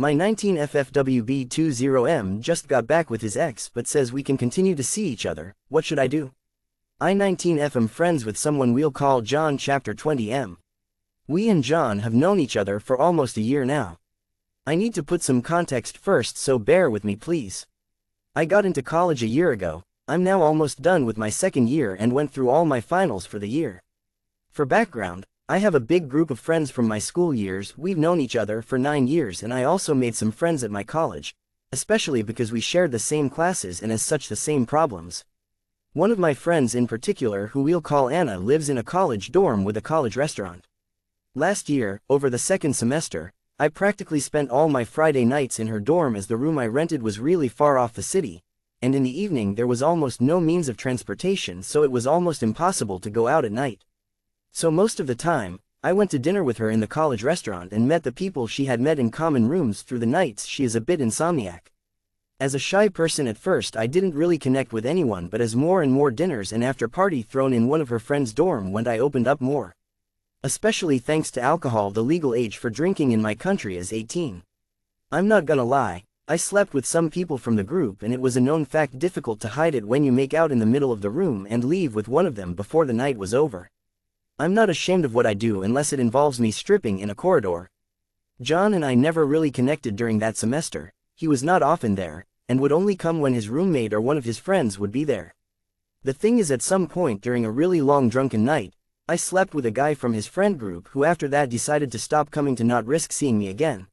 My 19F Fwb20M just got back with his ex but says we can continue to see each other. What should I do? I 19F am friends with someone we'll call John chapter 20M. We and John have known each other for almost a year now. I need to put some context first, so bear with me please. I got into college a year ago. I'm now almost done with my second year and went through all my finals for the year. For background, I have a big group of friends from my school years. We've known each other for 9 years, and I also made some friends at my college, especially because we shared the same classes and as such the same problems. One of my friends in particular, who we'll call Anna, lives in a college dorm with a college restaurant. Last year, over the second semester, I practically spent all my Friday nights in her dorm as the room I rented was really far off the city, and in the evening there was almost no means of transportation, so it was almost impossible to go out at night. So most of the time, I went to dinner with her in the college restaurant and met the people she had met in common rooms through the nights. She is a bit insomniac. As a shy person at first, I didn't really connect with anyone, but as more and more dinners and after party thrown in one of her friends' dorm went, I opened up more. Especially thanks to alcohol. The legal age for drinking in my country is 18. I'm not gonna lie, I slept with some people from the group, and it was a known fact difficult to hide it when you make out in the middle of the room and leave with one of them before the night was over. I'm not ashamed of what I do unless it involves me stripping in a corridor. John and I never really connected during that semester. He was not often there, and would only come when his roommate or one of his friends would be there. The thing is, at some point during a really long drunken night, I slept with a guy from his friend group who after that decided to stop coming to not risk seeing me again.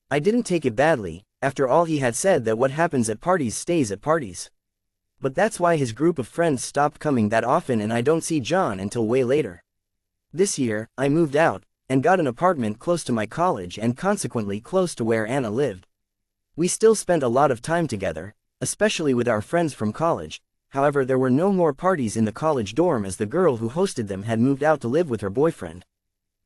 I didn't take it badly. After all, he had said that what happens at parties stays at parties. But that's why his group of friends stopped coming that often, and I don't see John until way later. This year, I moved out, and got an apartment close to my college and consequently close to where Anna lived. We still spent a lot of time together, especially with our friends from college. However, there were no more parties in the college dorm as the girl who hosted them had moved out to live with her boyfriend.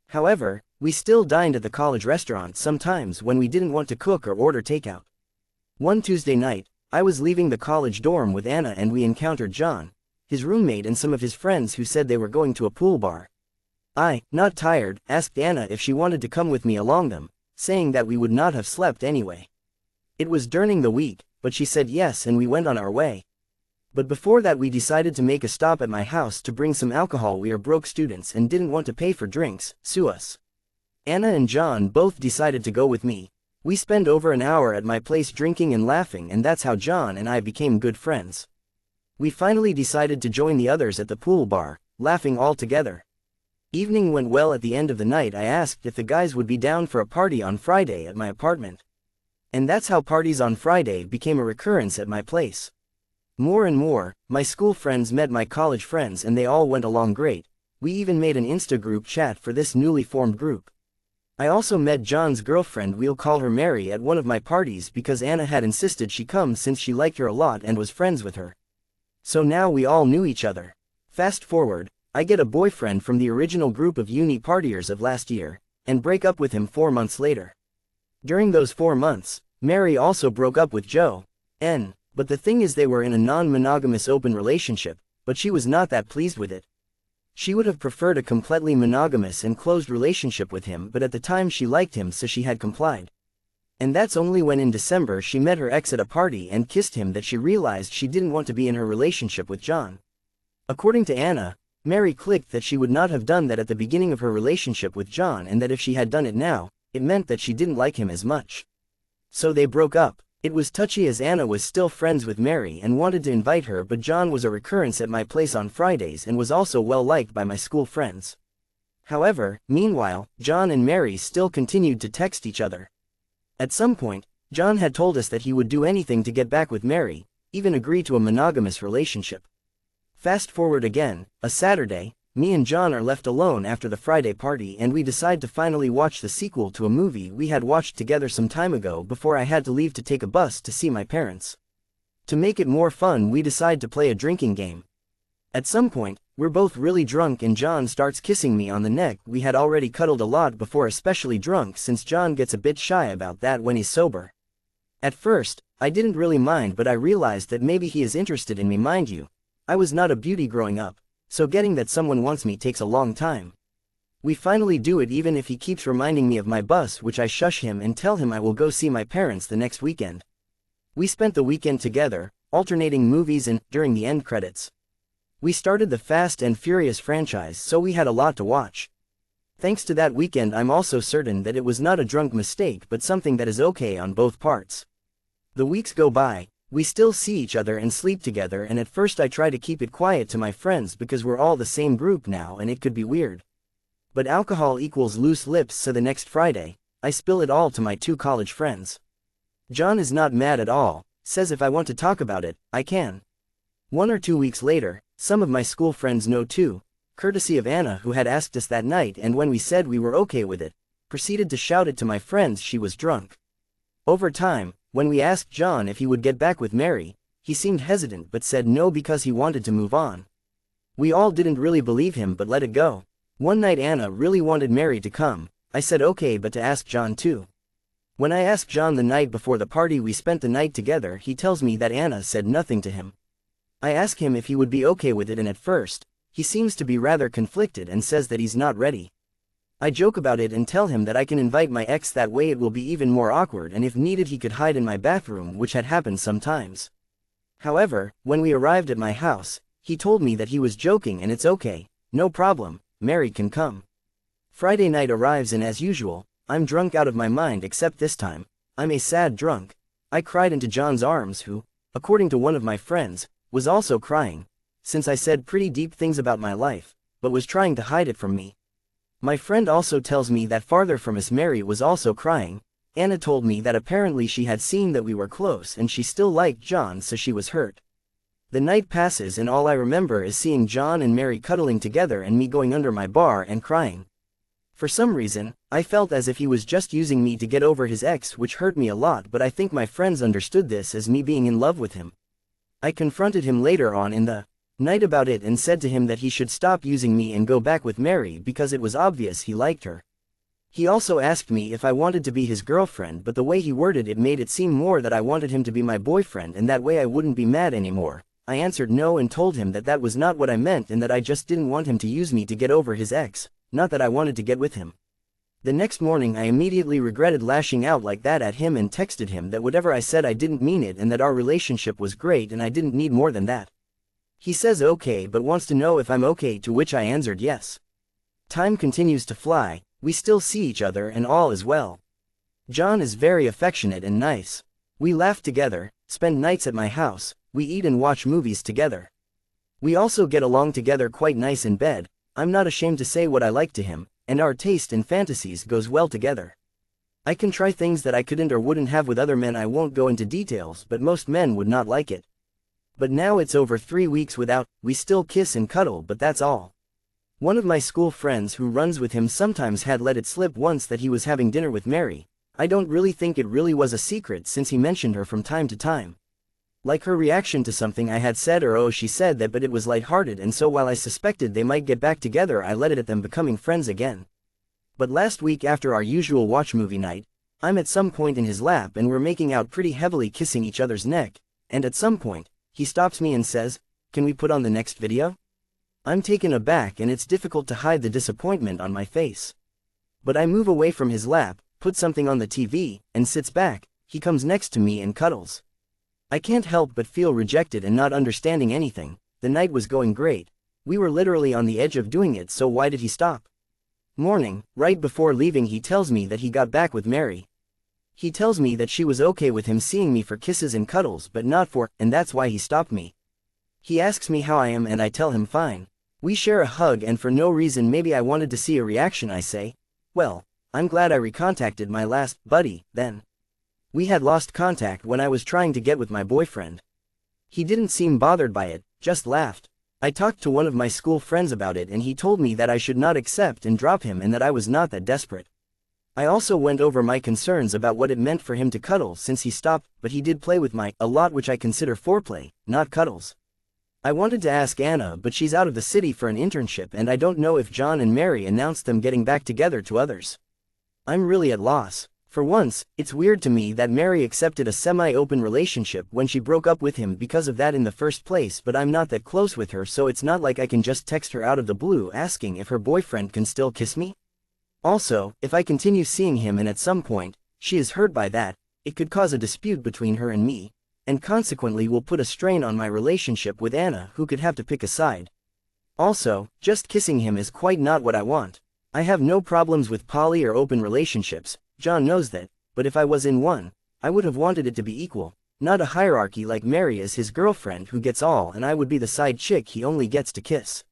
However, we still dined at the college restaurant sometimes when we didn't want to cook or order takeout. One Tuesday night, I was leaving the college dorm with Anna and we encountered John, his roommate, and some of his friends who said they were going to a pool bar. I, not tired, asked Anna if she wanted to come with me along them, saying that we would not have slept anyway. It was during the week, but she said yes and we went on our way. But before that we decided to make a stop at my house to bring some alcohol. We are broke students and didn't want to pay for drinks. Sue us. Anna and John both decided to go with me. We spent over an hour at my place drinking and laughing, and that's how John and I became good friends. We finally decided to join the others at the pool bar, laughing all together. Evening went well. At the end of the night I asked if the guys would be down for a party on Friday at my apartment. And that's how parties on Friday became a recurrence at my place. More and more, my school friends met my college friends and they all went along great. We even made an Insta group chat for this newly formed group. I also met John's girlfriend, we'll call her Mary, at one of my parties because Anna had insisted she come since she liked her a lot and was friends with her. So now we all knew each other. Fast forward, I get a boyfriend from the original group of uni partiers of last year, and break up with him 4 months later. During those 4 months, Mary also broke up with Joe. But the thing is, they were in a non-monogamous open relationship, but she was not that pleased with it. She would have preferred a completely monogamous and closed relationship with him, but at the time she liked him, so she had complied. And that's only when in December she met her ex at a party and kissed him that she realized she didn't want to be in her relationship with John. According to Anna, Mary clicked that she would not have done that at the beginning of her relationship with John, and that if she had done it now, it meant that she didn't like him as much. So they broke up. It was touchy as Anna was still friends with Mary and wanted to invite her, but John was a recurrence at my place on Fridays and was also well liked by my school friends. However, meanwhile, John and Mary still continued to text each other. At some point, John had told us that he would do anything to get back with Mary, even agree to a monogamous relationship. Fast forward again, a Saturday, me and John are left alone after the Friday party and we decide to finally watch the sequel to a movie we had watched together some time ago before I had to leave to take a bus to see my parents. To make it more fun, we decide to play a drinking game. At some point, we're both really drunk and John starts kissing me on the neck. We had already cuddled a lot before, especially drunk, since John gets a bit shy about that when he's sober. At first, I didn't really mind, but I realized that maybe he is interested in me. Mind you, I was not a beauty growing up, so getting that someone wants me takes a long time. We finally do it even if he keeps reminding me of my bus, which I shush him and tell him I will go see my parents the next weekend. We spent the weekend together, alternating movies and, during the end credits. We started the Fast and Furious franchise, so we had a lot to watch. Thanks to that weekend, I'm also certain that it was not a drunk mistake but something that is okay on both parts. The weeks go by, we still see each other and sleep together, and at first I try to keep it quiet to my friends because we're all the same group now and it could be weird. But alcohol equals loose lips, so the next Friday, I spill it all to my 2 college friends. John is not mad at all, says if I want to talk about it, I can. 1 or 2 weeks later, some of my school friends know too, courtesy of Anna, who had asked us that night, and when we said we were okay with it, proceeded to shout it to my friends she was drunk. Over time, when we asked John if he would get back with Mary, he seemed hesitant but said no because he wanted to move on. We all didn't really believe him but let it go. One night Anna really wanted Mary to come. I said okay but to ask John too. When I asked John the night before the party we spent the night together, he tells me that Anna said nothing to him. I ask him if he would be okay with it, and at first, he seems to be rather conflicted and says that he's not ready. I joke about it and tell him that I can invite my ex, that way it will be even more awkward, and if needed he could hide in my bathroom, which had happened sometimes. However, when we arrived at my house, he told me that he was joking and it's okay, no problem, Mary can come. Friday night arrives and as usual, I'm drunk out of my mind, except this time, I'm a sad drunk. I cried into John's arms, who, according to one of my friends, was also crying, since I said pretty deep things about my life, but was trying to hide it from me. My friend also tells me that farther from us Mary was also crying. Anna told me that apparently she had seen that we were close and she still liked John, so she was hurt. The night passes and all I remember is seeing John and Mary cuddling together and me going under my bar and crying. For some reason, I felt as if he was just using me to get over his ex, which hurt me a lot, but I think my friends understood this as me being in love with him. I confronted him later on in the night about it and said to him that he should stop using me and go back with Mary because it was obvious he liked her. He also asked me if I wanted to be his girlfriend, but the way he worded it made it seem more that I wanted him to be my boyfriend and that way I wouldn't be mad anymore. I answered no and told him that that was not what I meant and that I just didn't want him to use me to get over his ex, not that I wanted to get with him. The next morning I immediately regretted lashing out like that at him and texted him that whatever I said I didn't mean it and that our relationship was great and I didn't need more than that. He says okay but wants to know if I'm okay, to which I answered yes. Time continues to fly, we still see each other and all is well. John is very affectionate and nice. We laugh together, spend nights at my house, we eat and watch movies together. We also get along together quite nice in bed. I'm not ashamed to say what I like to him, and our taste in fantasies goes well together. I can try things that I couldn't or wouldn't have with other men. I won't go into details, but most men would not like it. But now it's over 3 weeks without, we still kiss and cuddle, but that's all. One of my school friends who runs with him sometimes had let it slip once that he was having dinner with Mary. I don't really think it really was a secret since he mentioned her from time to time. Like her reaction to something I had said, or oh she said that, but it was lighthearted, and so while I suspected they might get back together I let it at them becoming friends again. But last week after our usual watch movie night, I'm at some point in his lap and we're making out pretty heavily, kissing each other's neck, and at some point, he stops me and says, "Can we put on the next video?" I'm taken aback and it's difficult to hide the disappointment on my face. But I move away from his lap, put something on the TV, and sits back. He comes next to me and cuddles. I can't help but feel rejected and not understanding anything. The night was going great. We were literally on the edge of doing it, so why did he stop? Morning, right before leaving he tells me that he got back with Mary. He tells me that she was okay with him seeing me for kisses and cuddles but not for, and that's why he stopped me. He asks me how I am and I tell him fine. We share a hug and for no reason, maybe I wanted to see a reaction, I say, "Well, I'm glad I recontacted my last buddy, then." We had lost contact when I was trying to get with my boyfriend. He didn't seem bothered by it, just laughed. I talked to one of my school friends about it and he told me that I should not accept and drop him and that I was not that desperate. I also went over my concerns about what it meant for him to cuddle since he stopped, but he did play with a lot, which I consider foreplay, not cuddles. I wanted to ask Anna, but she's out of the city for an internship and I don't know if John and Mary announced them getting back together to others. I'm really at loss. For once, it's weird to me that Mary accepted a semi-open relationship when she broke up with him because of that in the first place, but I'm not that close with her, so it's not like I can just text her out of the blue asking if her boyfriend can still kiss me. Also, if I continue seeing him and at some point, she is hurt by that, it could cause a dispute between her and me, and consequently will put a strain on my relationship with Anna, who could have to pick a side. Also, just kissing him is quite not what I want. I have no problems with poly or open relationships, John knows that, but if I was in one, I would have wanted it to be equal, not a hierarchy like Mary is his girlfriend who gets all and I would be the side chick he only gets to kiss.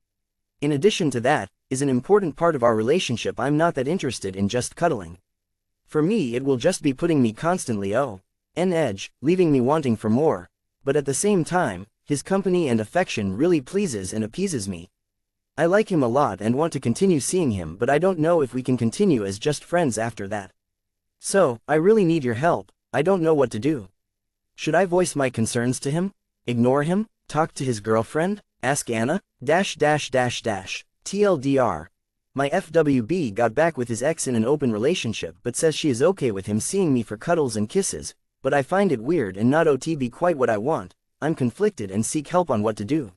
In addition to that, is an important part of our relationship, I'm not that interested in just cuddling. For me it will just be putting me constantly on edge, leaving me wanting for more, but at the same time, his company and affection really pleases and appeases me. I like him a lot and want to continue seeing him, but I don't know if we can continue as just friends after that. So, I really need your help. I don't know what to do. Should I voice my concerns to him? Ignore him? Talk to his girlfriend? Ask Anna? TLDR. My FWB got back with his ex in an open relationship but says she is okay with him seeing me for cuddles and kisses, but I find it weird and not OTB quite what I want. I'm conflicted and seek help on what to do.